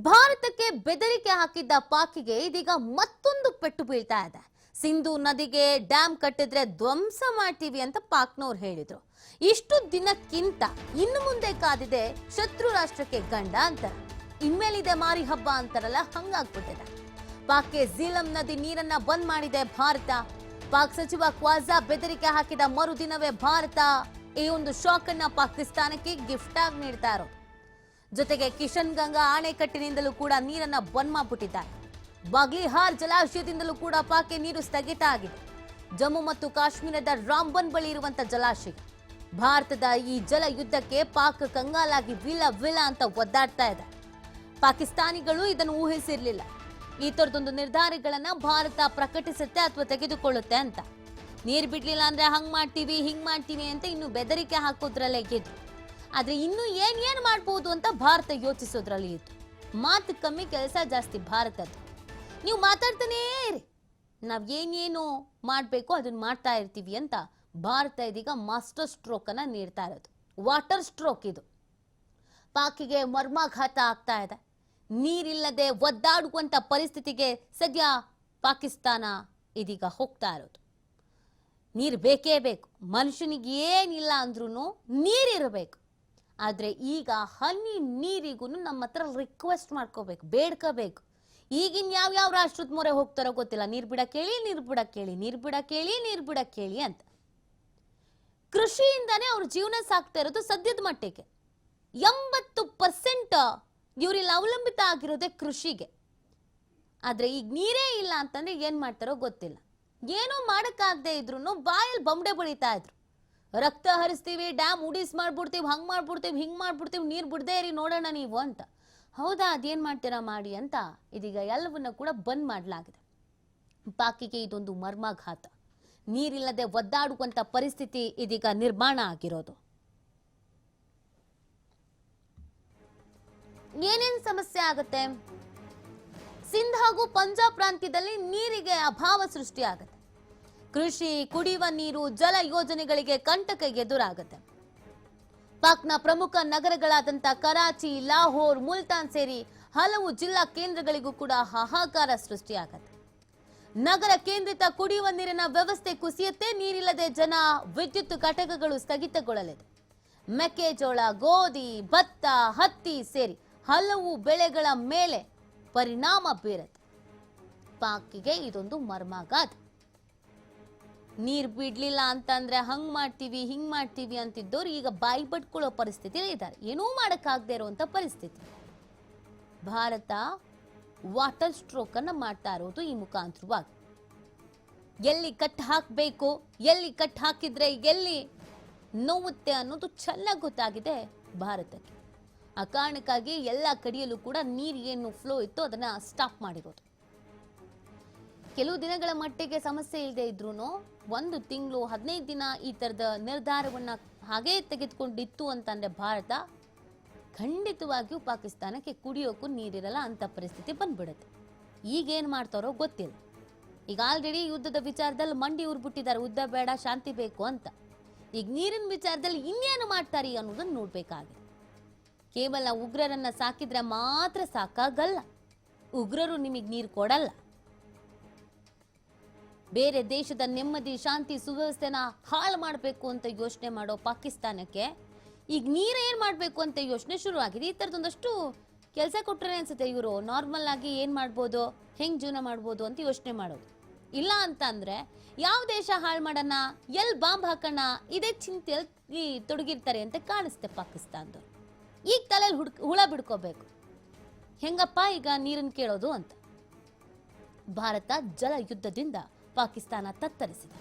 ಭಾರತಕ್ಕೆ ಬೆದರಿಕೆ ಹಾಕಿದ್ದ ಪಾಕಿಗೆ ಇದೀಗ ಮತ್ತೊಂದು ಪೆಟ್ಟು ಬೀಳ್ತಾ ಇದೆ. ಸಿಂಧೂ ನದಿಗೆ ಡ್ಯಾಮ್ ಕಟ್ಟಿದ್ರೆ ಧ್ವಂಸ ಮಾಡ್ತೀವಿ ಅಂತ ಪಾಕ್ನವ್ರು ಹೇಳಿದ್ರು. ಇಷ್ಟು ದಿನಕ್ಕಿಂತ ಇನ್ನು ಮುಂದೆ ಕಾದಿದೆ ಶತ್ರು ರಾಷ್ಟ್ರಕ್ಕೆ ಗಂಡ ಅಂತರ. ಇನ್ಮೇಲಿದೆ ಮಾರಿ ಹಬ್ಬ ಅಂತಾರಲ್ಲ, ಹಂಗಾಗ್ಬಿಟ್ಟಿದೆ. ಪಾಕ್ಗೆ ಝೀಲಂ ನದಿ ನೀರನ್ನ ಬಂದ್ ಮಾಡಿದೆ ಭಾರತ. ಪಾಕ್ ಸಚಿವ ಕ್ವಾಜಾ ಬೆದರಿಕೆ ಹಾಕಿದ ಮರುದಿನವೇ ಭಾರತ ಈ ಒಂದು ಶಾಕ್ ಅನ್ನ ಪಾಕಿಸ್ತಾನಕ್ಕೆ ಗಿಫ್ಟ್ ಆಗಿ ನೀಡ್ತಾ ಇರೋದು. ಜೊತೆಗೆ ಕಿಶನ್ ಗಂಗಾ ಅಣೆಕಟ್ಟಿನಿಂದಲೂ ಕೂಡ ನೀರನ್ನ ಬಂದ್ ಮಾಡಿಬಿಟ್ಟಿದ್ದಾರೆ. ಬಾಗ್ಲಿಹಾರ್ ಜಲಾಶಯದಿಂದಲೂ ಕೂಡ ಪಾಕ್ಗೆ ನೀರು ಸ್ಥಗಿತ ಆಗಿದೆ. ಜಮ್ಮು ಮತ್ತು ಕಾಶ್ಮೀರದ ರಾಂಬನ್ ಬಳಿ ಇರುವಂತಹ ಜಲಾಶಯ. ಭಾರತದ ಈ ಜಲ ಯುದ್ಧಕ್ಕೆ ಪಾಕ್ ಕಂಗಾಲಾಗಿ ವಿಲ ವಿಲ ಅಂತ ಒದ್ದಾಡ್ತಾ ಇದೆ. ಪಾಕಿಸ್ತಾನಿಗಳು ಇದನ್ನು ಊಹಿಸಿರ್ಲಿಲ್ಲ. ಈ ತರದೊಂದು ನಿರ್ಧಾರಗಳನ್ನ ಭಾರತ ಪ್ರಕಟಿಸುತ್ತೆ ಅಥವಾ ತೆಗೆದುಕೊಳ್ಳುತ್ತೆ ಅಂತ. ನೀರು ಬಿಡ್ಲಿಲ್ಲ ಅಂದ್ರೆ ಹಂಗ್ ಮಾಡ್ತೀವಿ ಹಿಂಗ್ ಮಾಡ್ತೀವಿ ಅಂತ ಇನ್ನು ಬೆದರಿಕೆ ಹಾಕೋದ್ರಲ್ಲೇ ಗೆದ್ದು. ಆದ್ರೆ ಇನ್ನು ಏನ್ ಮಾಡ್ಬೋದು ಅಂತ ಭಾರತ ಯೋಚಿಸೋದ್ರಲ್ಲಿ ಇತ್ತು. ಮಾತು ಕಮ್ಮಿ, ಕೆಲಸ ಜಾಸ್ತಿ ಭಾರತದ್ದು. ನೀವು ಮಾತಾಡ್ತಾನೇ ಇರಿ, ನಾವ್ ಏನೇನು ಮಾಡ್ಬೇಕು ಅದನ್ನ ಮಾಡ್ತಾ ಇರ್ತೀವಿ ಅಂತ ಭಾರತ ಇದೀಗ ಮಾಸ್ಟರ್ ಸ್ಟ್ರೋಕ್ ಅನ್ನ ನೀಡ್ತಾ ಇರೋದು. ವಾಟರ್ ಸ್ಟ್ರೋಕ್ ಇದು. ಪಾಕಿಗೆ ಮರ್ಮಾಘಾತ ಆಗ್ತಾ ಇದೆ. ನೀರಿಲ್ಲದೆ ಒದ್ದಾಡುವಂತ ಪರಿಸ್ಥಿತಿಗೆ ಸದ್ಯ ಪಾಕಿಸ್ತಾನ ಇದೀಗ ಹೋಗ್ತಾ ಇರೋದು. ನೀರು ಬೇಕೇ ಬೇಕು. ಮನುಷ್ಯನಿಗೆ ಏನಿಲ್ಲ ಅಂದ್ರೂ ನೀರಿರಬೇಕು. ಆದ್ರೆ ಈಗ ಹನಿ ನೀರಿಗೂ ನಮ್ಮ ಹತ್ರ ರಿಕ್ವೆಸ್ಟ್ ಮಾಡ್ಕೋಬೇಕು, ಬೇಡ್ಕೋಬೇಕು. ಈಗಿನ ಯಾವ ರಾಷ್ಟ್ರದ ಮೊರೆ ಹೋಗ್ತಾರೋ ಗೊತ್ತಿಲ್ಲ. ನೀರ್ ಬಿಡಕ್ ಹೇಳಿ, ನೀರ್ ಬಿಡಕ್ ಹೇಳಿ, ನೀರ್ ಬಿಡಕ್ ಹೇಳಿ, ನೀರ್ ಬಿಡಕ್ ಹೇಳಿ ಅಂತ. ಕೃಷಿಯಿಂದಾನೇ ಅವ್ರ ಜೀವನ ಸಾಕ್ತಾ ಇರೋದು ಸದ್ಯದ ಮಟ್ಟಿಗೆ. 80% ಇವ್ರಿಲ್ಲಿ ಅವಲಂಬಿತ ಆಗಿರೋದೇ ಕೃಷಿಗೆ. ಆದ್ರೆ ಈಗ ನೀರೇ ಇಲ್ಲ ಅಂತಂದ್ರೆ ಏನ್ ಮಾಡ್ತಾರೋ ಗೊತ್ತಿಲ್ಲ. ಏನೋ ಮಾಡಕ್ಕಾಗದೆ ಇದ್ರು ಬಾಯಲ್ಲಿ ಬಂಬಡೆ ಬಳಿತಾ ಇದ್ರು. ರಕ್ತ ಹರಿಸ್ತೀವಿ, ಡ್ಯಾಮ್ ಉಡಿಸ್ ಮಾಡ್ಬಿಡ್ತೀವಿ, ಹಂಗ್ ಮಾಡ್ಬಿಡ್ತೀವಿ, ಹಿಂಗ್ ಮಾಡ್ಬಿಡ್ತೀವಿ, ನೀರ್ ಬಿಡದೇ ಇರಿ ನೋಡೋಣ ನೀವು ಅಂತ. ಹೌದಾ, ಅದೇನ್ ಮಾಡ್ತೀರಾ ಮಾಡಿ ಅಂತ ಇದೀಗ ಎಲ್ಲವನ್ನ ಕೂಡ ಬಂದ್ ಮಾಡಲಾಗಿದೆ. ಪಾಕಿಗೆ ಇದೊಂದು ಮರ್ಮಾಘಾತ. ನೀರಿಲ್ಲದೆ ಒದ್ದಾಡುವಂತ ಪರಿಸ್ಥಿತಿ ಇದೀಗ ನಿರ್ಮಾಣ ಆಗಿರೋದು. ಏನೇನ್ ಸಮಸ್ಯೆ ಆಗುತ್ತೆ? ಸಿಂಧ್ ಹಾಗೂ ಪಂಜಾಬ್ ಪ್ರಾಂತ್ಯದಲ್ಲಿ ನೀರಿಗೆ ಅಭಾವ ಸೃಷ್ಟಿಯಾಗುತ್ತೆ. ಕೃಷಿ, ಕುಡಿಯುವ ನೀರು, ಜಲ ಯೋಜನೆಗಳಿಗೆ ಕಂಟಕ ಎದುರಾಗುತ್ತೆ. ಪಾಕ್ನ ಪ್ರಮುಖ ನಗರಗಳಾದಂಥ ಕರಾಚಿ, ಲಾಹೋರ್, ಮುಲ್ತಾನ್ ಸೇರಿ ಹಲವು ಜಿಲ್ಲಾ ಕೇಂದ್ರಗಳಿಗೂ ಕೂಡ ಹಾಹಾಕಾರ ಸೃಷ್ಟಿಯಾಗುತ್ತೆ. ನಗರ ಕೇಂದ್ರಿತ ಕುಡಿಯುವ ನೀರಿನ ವ್ಯವಸ್ಥೆ ಕುಸಿಯುತ್ತೆ. ನೀರಿಲ್ಲದೆ ಜನ, ವಿದ್ಯುತ್ ಘಟಕಗಳು ಸ್ಥಗಿತಗೊಳ್ಳಲಿದೆ. ಮೆಕ್ಕೆಜೋಳ, ಗೋಧಿ, ಭತ್ತ, ಹತ್ತಿ ಸೇರಿ ಹಲವು ಬೆಳೆಗಳ ಮೇಲೆ ಪರಿಣಾಮ ಬೀರುತ್ತೆ. ಪಾಕಿಗೆ ಇದೊಂದು ಮರ್ಮಾಘಾತ. ನೀರ್ ಬಿಡ್ಲಿಲ್ಲ ಅಂತಂದ್ರೆ ಹಂಗ್ ಮಾಡ್ತೀವಿ ಹಿಂಗ್ ಮಾಡ್ತೀವಿ ಅಂತಿದ್ದವ್ರು ಈಗ ಬಾಯಿ ಬಟ್ಕೊಳ್ಳೋ ಪರಿಸ್ಥಿತಿ ಇದ್ದಾರೆ. ಏನೂ ಮಾಡಕ್ಕಾಗದೆ ಇರುವಂತ ಪರಿಸ್ಥಿತಿ. ಭಾರತ ವಾಟರ್ ಸ್ಟ್ರೋಕ್ ಅನ್ನ ಮಾಡ್ತಾ ಇರೋದು ಈ ಮುಖಾಂತರವಾಗಿ. ಎಲ್ಲಿ ಕಟ್ ಹಾಕಬೇಕು, ಎಲ್ಲಿ ಕಟ್ ಹಾಕಿದ್ರೆ ಎಲ್ಲಿ ನೋವುತ್ತೆ ಅನ್ನೋದು ಚೆನ್ನಾಗಿ ಗೊತ್ತಾಗಿದೆ ಭಾರತಕ್ಕೆ. ಆ ಕಾರಣಕ್ಕಾಗಿ ಎಲ್ಲ ಕಡೆಯಲ್ಲೂ ಕೂಡ ನೀರು ಏನು ಫ್ಲೋ ಇತ್ತು ಅದನ್ನ ಸ್ಟಾಪ್ ಮಾಡಿರೋದು. ಕೆಲವು ದಿನಗಳ ಮಟ್ಟಿಗೆ ಸಮಸ್ಯೆ ಇಲ್ಲದೆ ಇದ್ರೂ 1 ತಿಂಗಳು 15 ದಿನ ಈ ತರದ ನಿರ್ಧಾರವನ್ನ ಹಾಗೇ ತೆಗೆದುಕೊಂಡಿತ್ತು ಅಂತಂದ್ರೆ ಭಾರತ ಖಂಡಿತವಾಗಿಯೂ ಪಾಕಿಸ್ತಾನಕ್ಕೆ ಕುಡಿಯೋಕ್ಕೂ ನೀರಿರಲ್ಲ ಅಂತ ಪರಿಸ್ಥಿತಿ ಬಂದ್ಬಿಡುತ್ತೆ. ಈಗೇನ್ ಮಾಡ್ತಾರೋ ಗೊತ್ತಿಲ್ಲ. ಈಗ ಆಲ್ರೆಡಿ ಯುದ್ಧದ ವಿಚಾರದಲ್ಲಿ ಮಂಡಿ ಉರ್ಬಿಟ್ಟಿದ್ದಾರೆ, ಯುದ್ಧ ಬೇಡ ಶಾಂತಿ ಬೇಕು ಅಂತ. ಈಗ ನೀರಿನ ವಿಚಾರದಲ್ಲಿ ಇನ್ನೇನು ಮಾಡ್ತಾರೆ ಅನ್ನೋದನ್ನ ನೋಡ್ಬೇಕಾಗಿದೆ. ಕೇವಲ ಉಗ್ರರನ್ನ ಸಾಕಿದ್ರೆ ಮಾತ್ರ ಸಾಕಾಗಲ್ಲ. ಉಗ್ರರು ನಿಮಗೆ ನೀರು ಕೊಡಲ್ಲ. ಬೇರೆ ದೇಶದ ನೆಮ್ಮದಿ, ಶಾಂತಿ, ಸುವ್ಯವಸ್ಥೆನ ಹಾಳು ಮಾಡಬೇಕು ಅಂತ ಯೋಚನೆ ಮಾಡೋ ಪಾಕಿಸ್ತಾನಕ್ಕೆ ಈಗ ನೀರು ಏನ್ ಮಾಡ್ಬೇಕು ಅಂತ ಯೋಚನೆ ಶುರು ಆಗಿದೆ. ಈ ತರದೊಂದಷ್ಟು ಕೆಲಸ ಕೊಟ್ಟರೆ ಅನ್ಸುತ್ತೆ ಇವರು ನಾರ್ಮಲ್ ಆಗಿ ಏನ್ ಮಾಡ್ಬೋದು, ಹೆಂಗ್ ಜೀವನ ಮಾಡ್ಬೋದು ಅಂತ ಯೋಚನೆ ಮಾಡೋದು. ಇಲ್ಲ ಅಂತ ಅಂದ್ರೆ ಯಾವ ದೇಶ ಹಾಳು ಮಾಡೋಣ, ಎಲ್ ಬಾಂಬ್ ಹಾಕೋಣ, ಇದೇ ಚಿಂತೆಯಲ್ಲಿ ತೊಡಗಿರ್ತಾರೆ ಅಂತ ಕಾಣಿಸುತ್ತೆ ಪಾಕಿಸ್ತಾನದವ್ರು. ಈಗ ತಲೆಯಲ್ಲಿ ಹುಳ ಬಿಡ್ಕೋಬೇಕು, ಹೆಂಗಪ್ಪ ಈಗ ನೀರನ್ನು ಕೇಳೋದು ಅಂತ. ಭಾರತ ಜಲ ಯುದ್ಧದಿಂದ ಪಾಕಿಸ್ತಾನ ತತ್ತರಿಸಿದೆ.